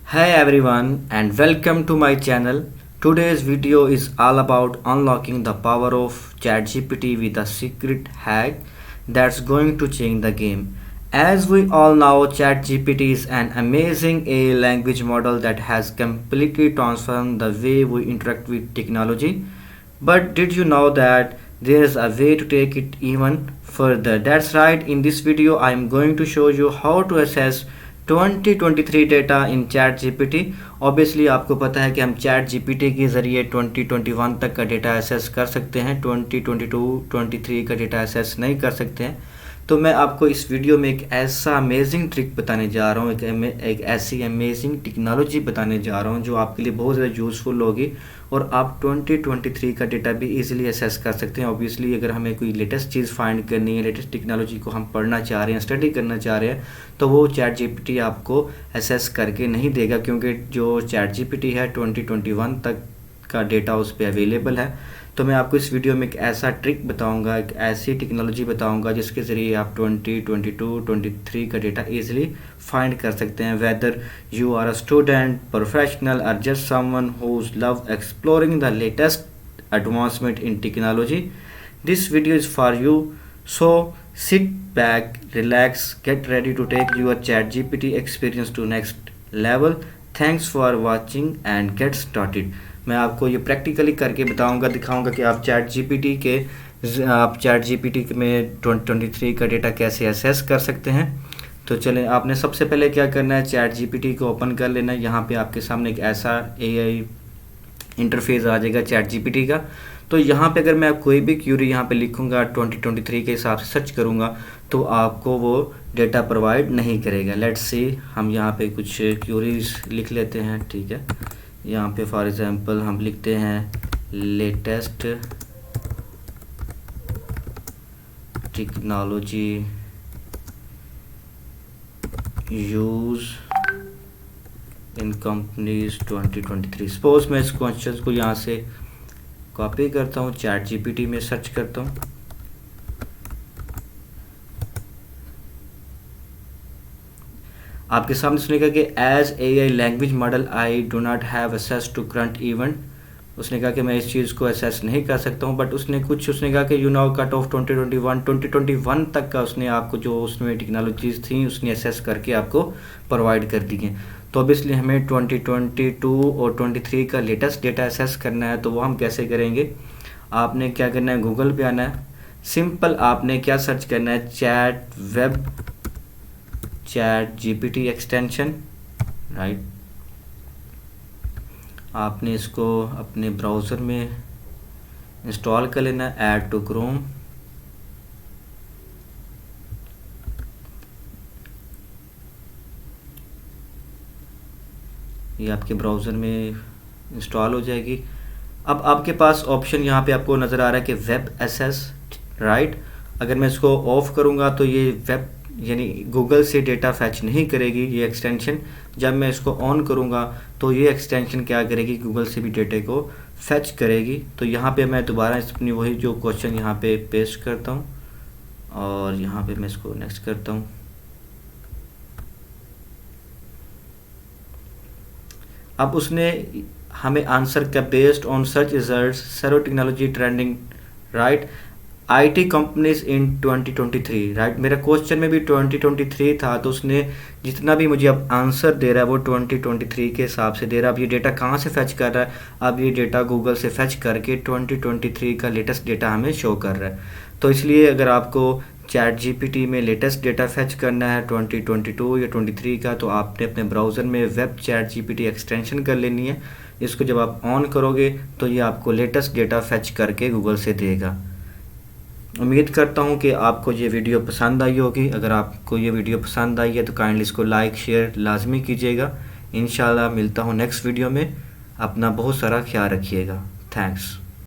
Hi everyone and welcome to my channel. Today's video is all about unlocking the power of ChatGPT with a secret hack that's going to change the game. As we all know, ChatGPT is an amazing AI language model that has completely transformed the way we interact with technology. But did you know that there is a way to take it even further? That's right, in this video I am going to show you how to access 2023 data in chat GPT. Obviously आपको पता है कि हम chat GPT के ज़रिए 2021 तक का data assess कर सकते हैं, 2022 23 का डेटा एसेस नहीं कर सकते हैं। तो मैं आपको इस वीडियो में एक ऐसा अमेजिंग ट्रिक बताने जा रहा हूँ, एक ऐसी अमेजिंग टेक्नोलॉजी बताने जा रहा हूँ जो आपके लिए बहुत ज़्यादा यूज़फुल होगी और आप 2023 का डेटा भी इजीली एसेस कर सकते हैं। ऑब्वियसली अगर हमें कोई लेटेस्ट चीज़ फाइंड करनी है, लेटेस्ट टेक्नोलॉजी को हम पढ़ना चाह रहे हैं, स्टडी करना चाह रहे हैं, तो वो चैट जीपीटी आपको एसेस करके नहीं देगा, क्योंकि जो चैट जीपीटी है 2021 तक का डेटा उस पर अवेलेबल है। तो मैं आपको इस वीडियो में एक ऐसा ट्रिक बताऊंगा, एक ऐसी टेक्नोलॉजी बताऊंगा जिसके ज़रिए आप 2022 23 का डेटा इजीली फाइंड कर सकते हैं। Whether you are a student, professional और just someone who's love exploring the latest advancement in technology, this video is for you. So sit back, relax, get ready to take your ChatGPT experience to next level. Thanks for watching and get started. मैं आपको ये practically करके बताऊंगा, दिखाऊंगा कि आप chat GPT में 2023 का डेटा कैसे एसेस कर सकते हैं। तो चलें, आपने सबसे पहले क्या करना है, चैट जीपीटी को ओपन कर लेना है। यहाँ पे आपके सामने एक ऐसा एआई इंटरफेस आ जाएगा चैट जीपीटी का। तो यहाँ पे अगर मैं कोई भी क्यूरी यहाँ पे लिखूँगा, 2023 के हिसाब से सर्च करूँगा, तो आपको वो डेटा प्रोवाइड नहीं करेगा। लेट्स सी, हम यहाँ पे कुछ क्यूरीज लिख लेते हैं, ठीक है। यहाँ पे फॉर एग्जांपल हम लिखते हैं latest technology use in companies 2023। Suppose मैं इस क्वेश्चन को यहाँ से कॉपी करता हूँ, चैट जीपीटी में सर्च करता हूँ। आपके सामने सुनेगा कि as AI language model I do not have access to current event. उसने कहा कि मैं इस चीज़ को एसेस नहीं कर सकता हूँ, बट उसने कहा कि यू नो कट ऑफ 2021 तक का उसने आपको जो उसमें टेक्नोलॉजीज थी उसने एसेस करके आपको प्रोवाइड कर दी हैं। तो ऑब्वियसली हमें 2022 और 23 का लेटेस्ट डेटा एसेस करना है। तो वो हम कैसे करेंगे, आपने क्या करना है, गूगल पे आना है। सिंपल आपने क्या सर्च करना है, चैट जीपीटी एक्सटेंशन, राइट। आपने इसको अपने ब्राउज़र में इंस्टॉल कर लेना है, ऐड टू क्रोम। ये आपके ब्राउज़र में इंस्टॉल हो जाएगी। अब आपके पास ऑप्शन यहाँ पे आपको नज़र आ रहा है कि वेब एसेस, राइट। अगर मैं इसको ऑफ करूँगा तो ये वेब यानी गूगल से डेटा फैच नहीं करेगी ये एक्सटेंशन। जब मैं इसको ऑन करूँगा तो ये एक्सटेंशन क्या करेगी, गूगल से भी डेटा को फैच करेगी। तो यहाँ पे मैं दोबारा अपनी वही जो क्वेश्चन यहाँ पे पेस्ट करता हूँ और यहाँ पे मैं इसको नेक्स्ट करता हूँ। अब उसने हमें आंसर का बेस्ड ऑन सर्च रिजल्ट्स सेरो technology trending, right, IT companies in 2023, right. मेरा क्वेश्चन में भी 2023 था, तो उसने जितना भी मुझे अब आंसर दे रहा है वो 2023 के हिसाब से दे रहा है। अब ये डेटा कहाँ से फैच कर रहा है, अब ये डेटा गूगल से फैच करके 2023 का लेटेस्ट डेटा हमें शो कर रहा है। तो इसलिए अगर आपको चैट जीपीटी में लेटेस्ट डेटा फैच करना है 2022 या 23 का, तो आपने अपने ब्राउज़र में वेब चैट जीपीटी एक्सटेंशन कर लेनी है। इसको जब आप ऑन करोगे तो ये आपको लेटेस्ट डेटा फैच करके गूगल से देगा। उम्मीद करता हूँ कि आपको ये वीडियो पसंद आई होगी। अगर आपको ये वीडियो पसंद आई है तो काइंडली इसको लाइक शेयर लाजमी कीजिएगा। इंशाल्लाह मिलता हूँ नेक्स्ट वीडियो में। अपना बहुत सारा ख्याल रखिएगा। थैंक्स।